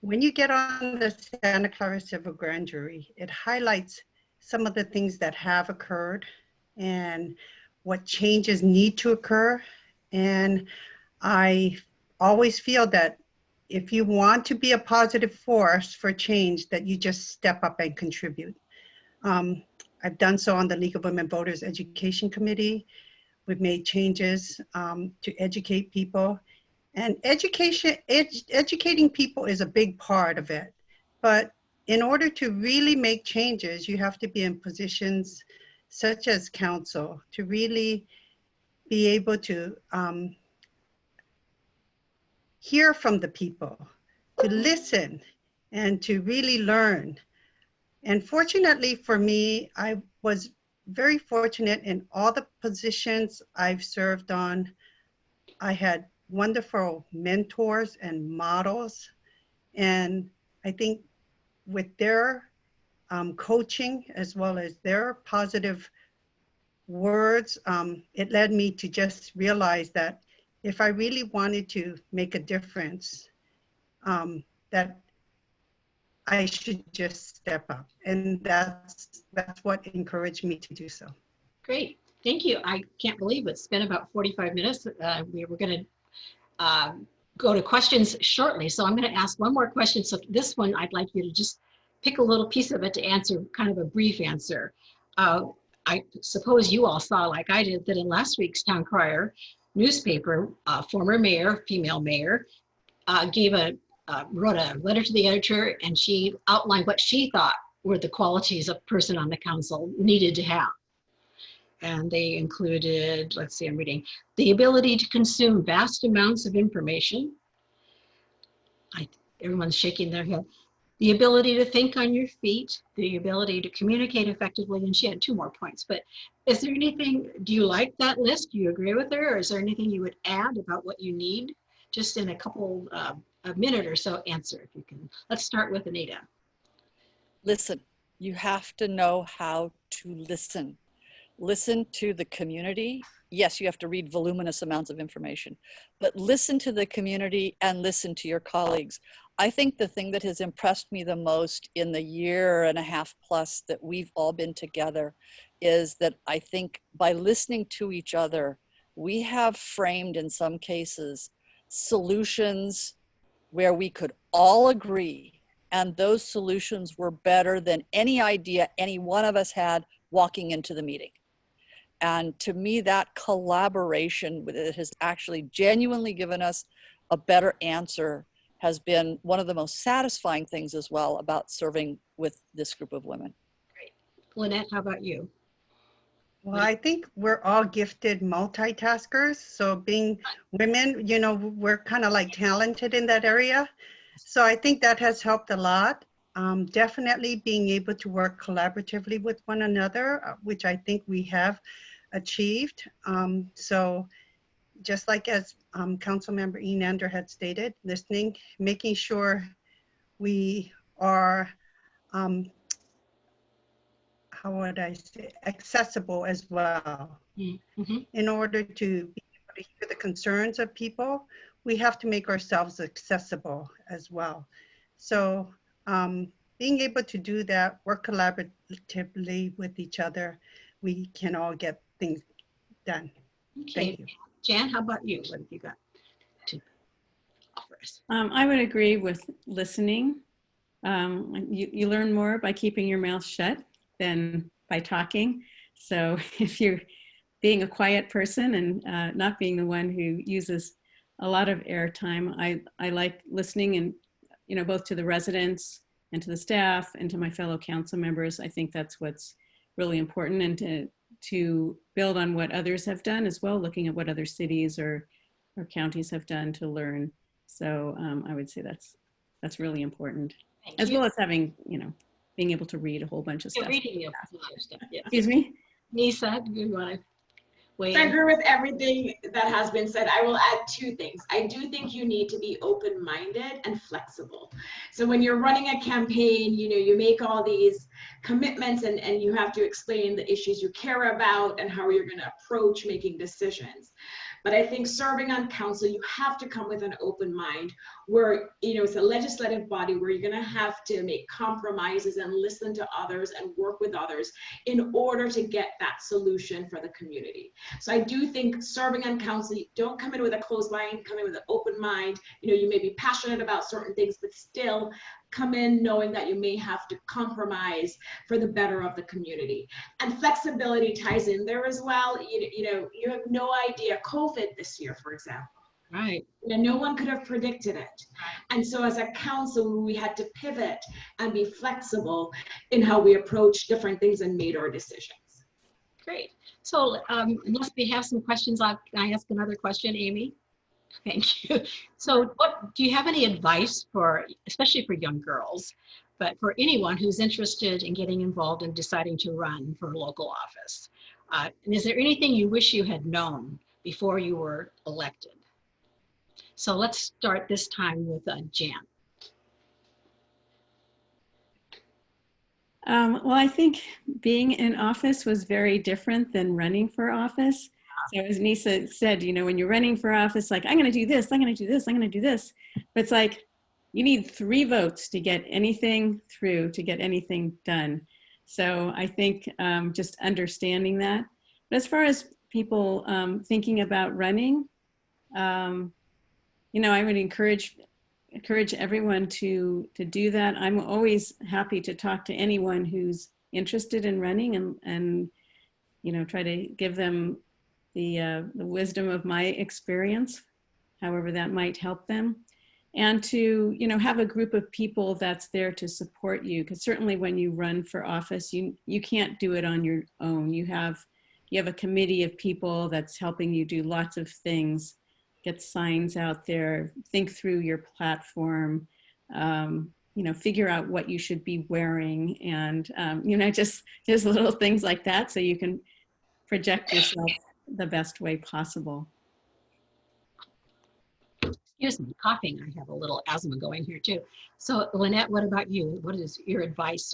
When you get on the Santa Clara Civil Grand Jury, it highlights some of the things that have occurred and what changes need to occur. And I always feel that if you want to be a positive force for change, that you just step up and contribute. I've done so on the League of Women Voters Education Committee. We've made changes to educate people. And educating people is a big part of it. But in order to really make changes, you have to be in positions such as council to really be able to hear from the people, to listen, and to really learn. And fortunately for me, I was very fortunate in all the positions I've served on. I had wonderful mentors and models. And I think with their coaching, as well as their positive words, it led me to just realize that if I really wanted to make a difference, that I should just step up. And that's what encouraged me to do so. Great, thank you. I can't believe it's been about 45 minutes. We were gonna go to questions shortly. So I'm gonna ask one more question. So this one, I'd like you to just pick a little piece of it to answer, kind of a brief answer. I suppose you all saw, like I did, that in last week's Town Crier newspaper, former mayor, female mayor, wrote a letter to the editor, and she outlined what she thought were the qualities a person on the council needed to have. And they included, let's see, I'm reading, the ability to consume vast amounts of information. Everyone's shaking their head. The ability to think on your feet, the ability to communicate effectively, and she had 2 more points. But is there anything, do you like that list? Do you agree with her? Or is there anything you would add about what you need? Just in a couple, a minute or so answer, if you can. Let's start with Anita. Listen, you have to know how to listen. listen to the community. Yes, you have to read voluminous amounts of information, but listen to the community and listen to your colleagues. I think the thing that has impressed me the most in the year and a half plus that we've all been together is that I think by listening to each other, we have framed in some cases solutions where we could all agree, and those solutions were better than any idea any one of us had walking into the meeting. And to me, that collaboration with it has actually genuinely given us a better answer, has been one of the most satisfying things as well about serving with this group of women. Great. Lynette, how about you? Well, I think we're all gifted multitaskers. So being women, you know, we're kind of like talented in that area. So I think that has helped a lot. Definitely being able to work collaboratively with one another, which I think we have achieved. So just like as Councilmember Menanderz had stated, listening, making sure we are, how would I say, accessible as well. Mm-hmm. In order to be able to hear the concerns of people, we have to make ourselves accessible as well. So being able to do that, work collaboratively with each other, we can all get things done. Okay. Thank you. Jan, how about you? What have you got to offer us? I would agree with listening. You learn more by keeping your mouth shut than by talking. So if you're being a quiet person and not being the one who uses a lot of airtime, I like listening, and you know, both to the residents and to the staff and to my fellow council members. I think that's what's really important, and to build on what others have done as well, looking at what other cities or counties have done to learn. So I would say that's really important, as well as having, you know, being able to read a whole bunch of stuff. Reading a lot of stuff, yes. Excuse me? Neysa, do you want to weigh I in? agree with everything that has been said. I will add two things. I do think you need to be open-minded and flexible. So when you're running a campaign, you know, you make all these commitments and you have to explain the issues you care about and how you're going to approach making decisions. But I think serving on council, you have to come with an open mind where, you know, it's a legislative body where you're going to have to make compromises and listen to others and work with others in order to get that solution for the community. So I do think serving on council, you don't come in with a closed mind, come in with an open mind. You know, you may be passionate about certain things, but still come in knowing that you may have to compromise for the better of the community. And flexibility ties in there as well. You know, you have no idea. COVID this year, for example. Right. You know, no one could have predicted it. And so as a council, we had to pivot and be flexible in how we approach different things and made our decisions. Great. So unless we have some questions, can I ask another question, Amy? Thank you. So what do you have any advice for, especially for young girls, but for anyone who's interested in getting involved in deciding to run for a local office? And is there anything you wish you had known before you were elected? So let's start this time with Jan. Well, I think being in office was very different than running for office. So as Neysa said, you know, when you're running for office, like, I'm going to do this, I'm going to do this, I'm going to do this. But it's like, you need 3 votes to get anything through, to get anything done. So I think just understanding that. But as far as people thinking about running, you know, I would encourage everyone to do that. I'm always happy to talk to anyone who's interested in running and you know, try to give them the wisdom of my experience, however that might help them, and to, you know, have a group of people that's there to support you. Because certainly when you run for office, you can't do it on your own. You have a committee of people that's helping you do lots of things, get signs out there, think through your platform, you know, figure out what you should be wearing, and you know, just little things like that, so you can project yourself the best way possible. Excuse me, coughing. I have a little asthma going here too. So Lynette, what about you? What is your advice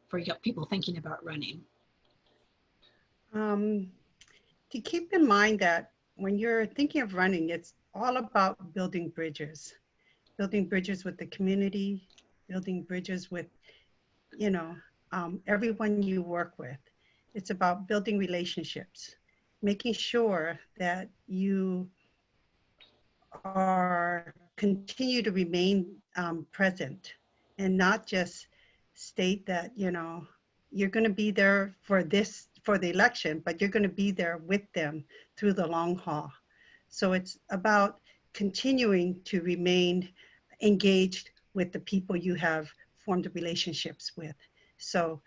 for people thinking about running? To keep in mind that when you're thinking of running, it's all about building bridges with the community, building bridges with, you know, everyone you work with. It's about building relationships, making sure that you are continue to remain present and not just state that, you know, you're going to be there for the election, but you're going to be there with them through the long haul. So it's about continuing to remain engaged with the people you have formed relationships with. So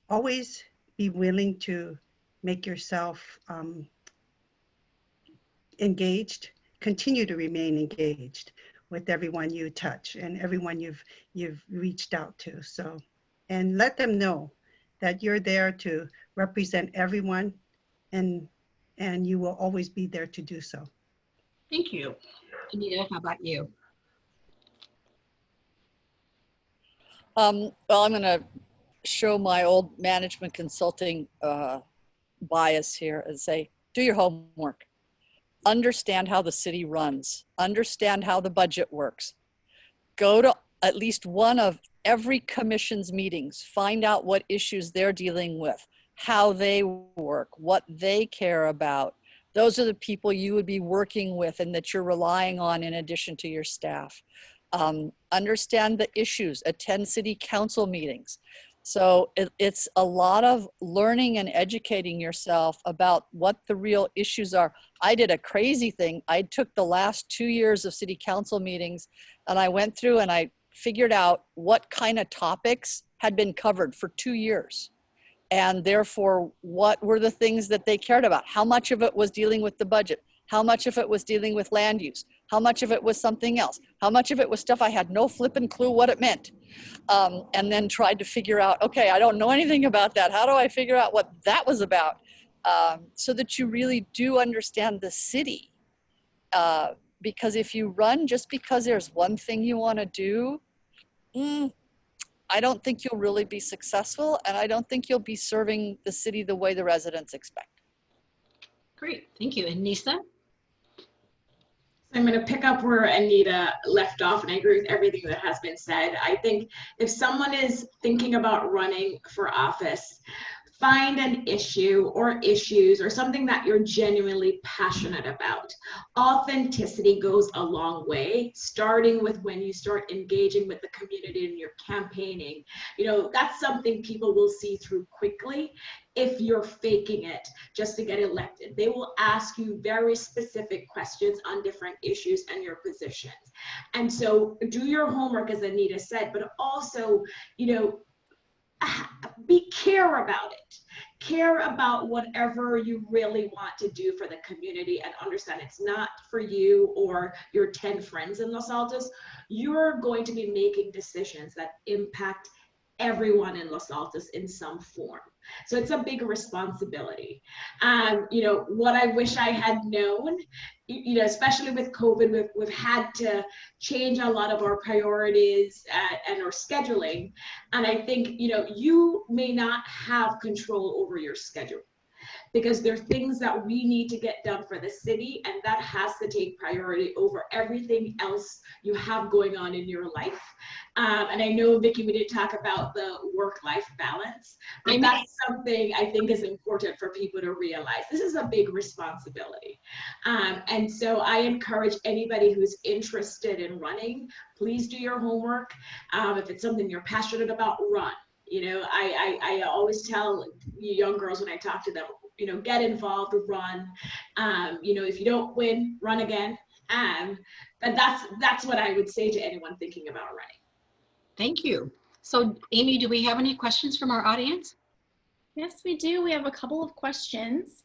always be willing to make yourself engaged, continue to remain engaged with everyone you touch and everyone you've reached out to. So, and let them know that you're there to represent everyone, and you will always be there to do so. Thank you. Anita, how about you? Well, I'm going to show my old management consulting bias here and say, do your homework. Understand how the city runs. Understand how the budget works. Go to at least one of every commission's meetings. Find out what issues they're dealing with, how they work, what they care about. Those are the people you would be working with and that you're relying on in addition to your staff. Understand the issues, attend city council meetings. So it's a lot of learning and educating yourself about what the real issues are. I did a crazy thing. I took the last 2 years of city council meetings and I went through and I figured out what kind of topics had been covered for 2 years. And therefore, what were the things that they cared about? How much of it was dealing with the budget? How much of it was dealing with land use? How much of it was something else? How much of it was stuff I had no flipping clue what it meant? And then tried to figure out, okay, I don't know anything about that. How do I figure out what that was about? So that you really do understand the city. Because if you run just because there's one thing you want to do, I don't think you'll really be successful, and I don't think you'll be serving the city the way the residents expect. Great, thank you. And Neysa? I'm going to pick up where Anita left off, and I agree with everything that has been said. I think if someone is thinking about running for office, find an issue or issues or something that you're genuinely passionate about. Authenticity goes a long way, starting with when you start engaging with the community and you're campaigning. You know, that's something people will see through quickly. If you're faking it just to get elected, they will ask you very specific questions on different issues and your positions. And so do your homework, as Anita said, but also, you know, care about it. Care about whatever you really want to do for the community, and understand it's not for you or your 10 friends in Los Altos. You're going to be making decisions that impact everyone in Los Altos in some form. So it's a big responsibility. You know, what I wish I had known, you know, especially with COVID, we've had to change a lot of our priorities and our scheduling. And I think, you know, you may not have control over your schedule, because there are things that we need to get done for the city, and that has to take priority over everything else you have going on in your life. And I know, Vicki, we did talk about the work-life balance, but that's something I think is important for people to realize. This is a big responsibility. And so I encourage anybody who's interested in running, please do your homework. If it's something you're passionate about, run. You know, I always tell young girls when I talk to them, you know, get involved, run. You know, if you don't win, run again. But that's what I would say to anyone thinking about running. Thank you. So Amy, do we have any questions from our audience? Yes, we do. We have a couple of questions.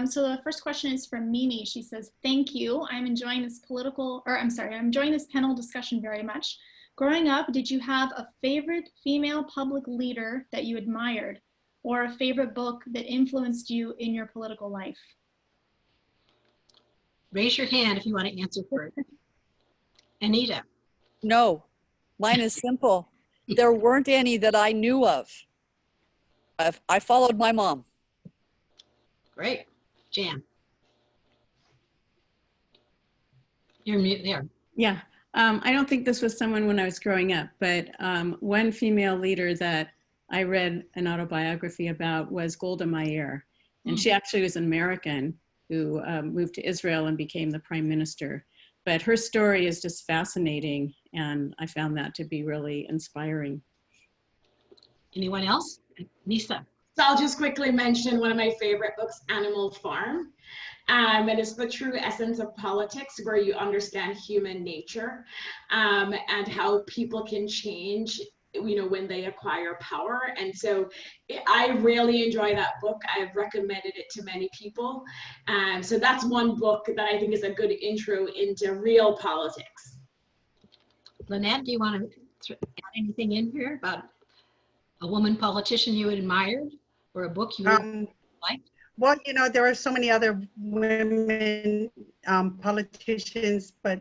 So the first question is from Mimi. She says, "Thank you. I'm enjoying this I'm enjoying this panel discussion very much. Growing up, did you have a favorite female public leader that you admired, or a favorite book that influenced you in your political life?" Raise your hand if you want to answer first. Anita? No, mine is simple. There weren't any that I knew of. I followed my mom. Great. Jan. You're mute there. Yeah, I don't think this was someone when I was growing up, but one female leader that I read an autobiography about was Golda Meir. And she actually was an American who moved to Israel and became the prime minister. But her story is just fascinating, and I found that to be really inspiring. Anyone else? Neysa. So I'll just quickly mention one of my favorite books, Animal Farm. And it's the true essence of politics, where you understand human nature and how people can change, you know, when they acquire power. And so I really enjoy that book. I've recommended it to many people. So that's one book that I think is a good intro into real politics. Lynette, do you want to add anything in here about a woman politician you admired or a book you really liked? Well, you know, there are so many other women politicians, but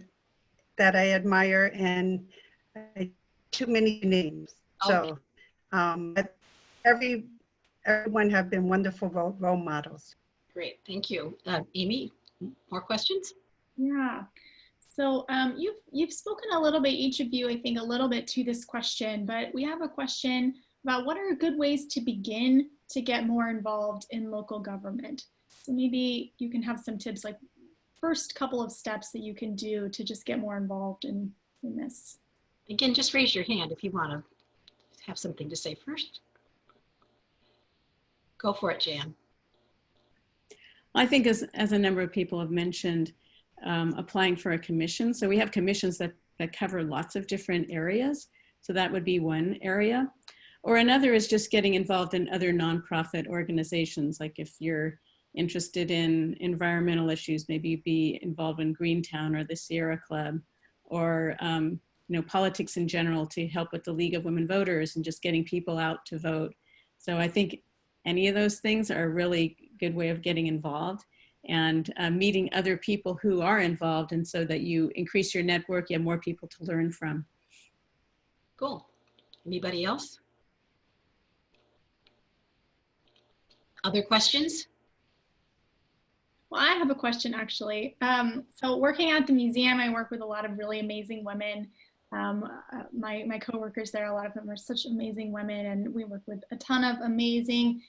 that I admire, and too many names. Okay. So but everyone have been wonderful role models. Great, thank you. Amy, more questions? Yeah. So you've spoken a little bit, each of you, I think, a little bit to this question, but we have a question about what are good ways to begin to get more involved in local government. So maybe you can have some tips, like first couple of steps that you can do to just get more involved in this. Again, just raise your hand if you want to have something to say first. Go for it, Jan. I think as a number of people have mentioned, applying for a commission. So we have commissions that cover lots of different areas. So that would be one area. Or another is just getting involved in other nonprofit organizations. Like if you're interested in environmental issues, maybe be involved in Greentown or the Sierra Club, or you know, politics in general, to help with the League of Women Voters and just getting people out to vote. So I think any of those things are a really good way of getting involved and meeting other people who are involved, and so that you increase your network, you have more people to learn from. Cool. Anybody else? Other questions? Well, I have a question actually. So working at the museum, I work with a lot of really amazing women. My coworkers there, a lot of them are such amazing women, and we work with a ton of amazing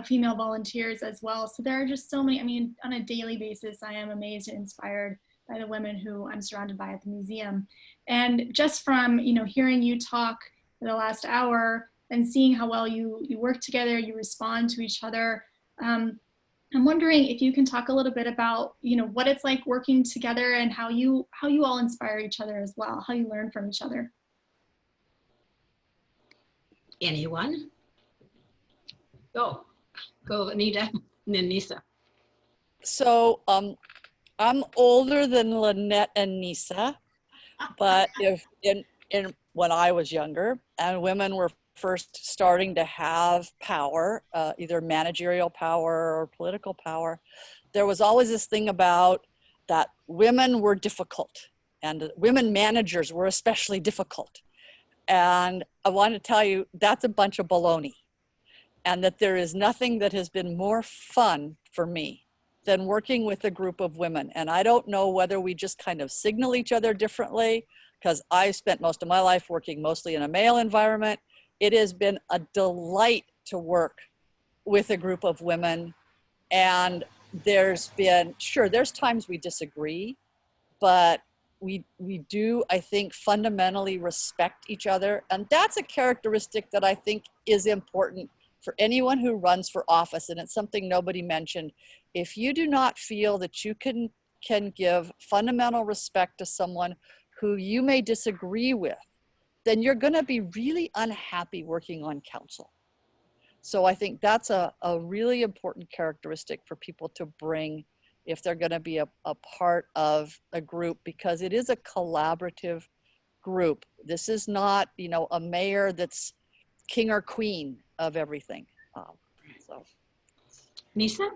female volunteers as well. So there are just so many, I mean, on a daily basis, I am amazed and inspired by the women who I'm surrounded by at the museum. And just from, you know, hearing you talk for the last hour and seeing how well you work together, you respond to each other, I'm wondering if you can talk a little bit about, you know, what it's like working together and how you all inspire each other as well, how you learn from each other. Anyone? Go Anita, and then Neysa. So I'm older than Lynette and Neysa, but when I was younger and women were first starting to have power, either managerial power or political power, there was always this thing about that women were difficult and women managers were especially difficult. And I want to tell you, that's a bunch of baloney. And that there is nothing that has been more fun for me than working with a group of women. And I don't know whether we just kind of signal each other differently, because I spent most of my life working mostly in a male environment. It has been a delight to work with a group of women. And there's been, sure, there's times we disagree, but we do, I think, fundamentally respect each other. And that's a characteristic that I think is important for anyone who runs for office. And it's something nobody mentioned. If you do not feel that you can give fundamental respect to someone who you may disagree with, then you're going to be really unhappy working on council. So I think that's a really important characteristic for people to bring if they're going to be a part of a group, because it is a collaborative group. This is not, you know, a mayor that's king or queen of everything. So. Neysa?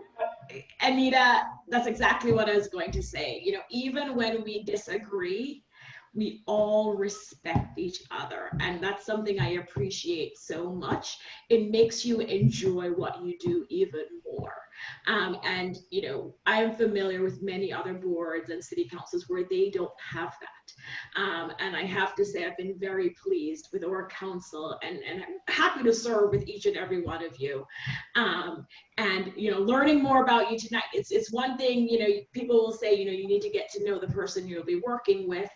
Anita, that's exactly what I was going to say. You know, even when we disagree, we all respect each other. And that's something I appreciate so much. It makes you enjoy what you do even more. And, you know, I'm familiar with many other boards and city councils where they don't have that. And I have to say, I've been very pleased with our council, and I'm happy to serve with each and every one of you. And, you know, learning more about you tonight, it's one thing, you know, people will say, you know, you need to get to know the person you'll be working with,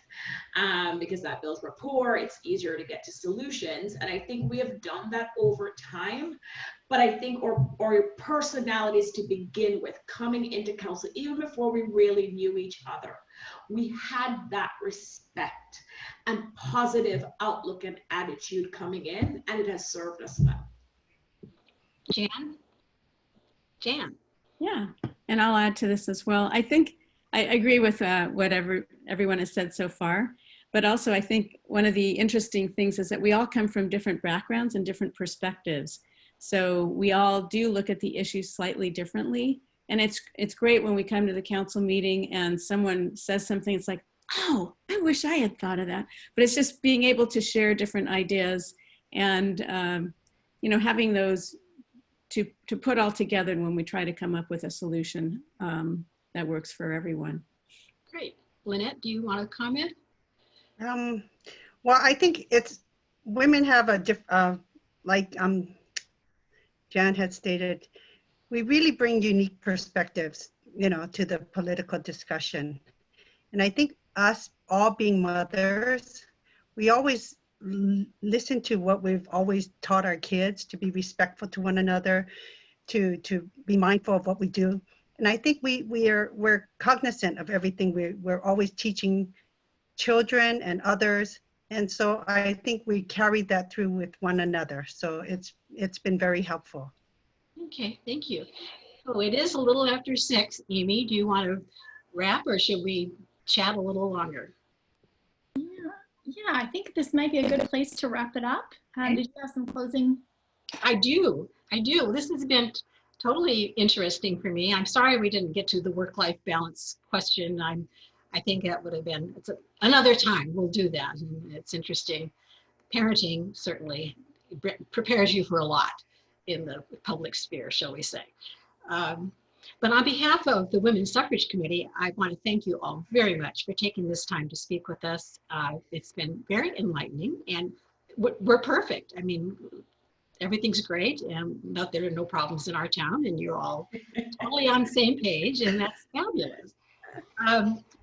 because that builds rapport. It's easier to get to solutions. And I think we have done that over time. But I think our personalities to begin with, coming into council, even before we really knew each other, we had that respect and positive outlook and attitude coming in, and it has served us well. Jan? Yeah, and I'll add to this as well. I think I agree with whatever everyone has said so far, but also I think one of the interesting things is that we all come from different backgrounds and different perspectives. So we all do look at the issues slightly differently. And it's great when we come to the council meeting and someone says something, it's like, oh, I wish I had thought of that. But it's just being able to share different ideas and, you know, having those to put all together when we try to come up with a solution that works for everyone. Great. Lynette, do you want to comment? Well, I think it's women have a like Jan had stated, we really bring unique perspectives, you know, to the political discussion. And I think us all being mothers, we always listen to what we've always taught our kids, to be respectful to one another, to be mindful of what we do. And I think we're cognizant of everything. We're always teaching children and others. And so I think we carried that through with one another. So it's been very helpful. Okay, thank you. So it is a little after 6. Amy, do you want to wrap or should we chat a little longer? Yeah, I think this might be a good place to wrap it up. Did you have some closing? I do. This has been totally interesting for me. I'm sorry we didn't get to the work-life balance question. I think that would have been, another time we'll do that. And it's interesting. Parenting certainly prepares you for a lot in the public sphere, shall we say. But on behalf of the Women's Suffrage Committee, I want to thank you all very much for taking this time to speak with us. It's been very enlightening, and we're perfect. I mean, everything's great, and there are no problems in our town, and you're all totally on the same page, and that's fabulous.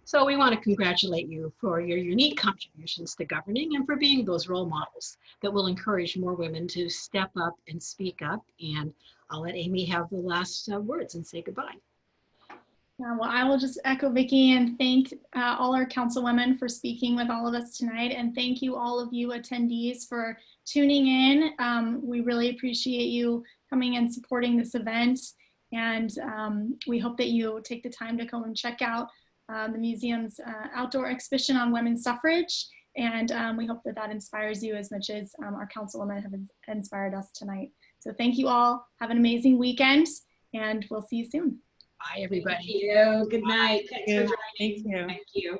So we want to congratulate you for your unique contributions to governing and for being those role models that will encourage more women to step up and speak up. And I'll let Amy have the last words and say goodbye. Yeah, well, I will just echo Vicki and thank all our councilwomen for speaking with all of us tonight. And thank you, all of you attendees, for tuning in. We really appreciate you coming and supporting this event. And we hope that you take the time to go and check out the museum's outdoor exhibition on women's suffrage. And we hope that that inspires you as much as our councilwomen have inspired us tonight. So thank you all. Have an amazing weekend, and we'll see you soon. Bye, everybody. Thank you. Good night. Thanks for joining. Thank you. Thank you.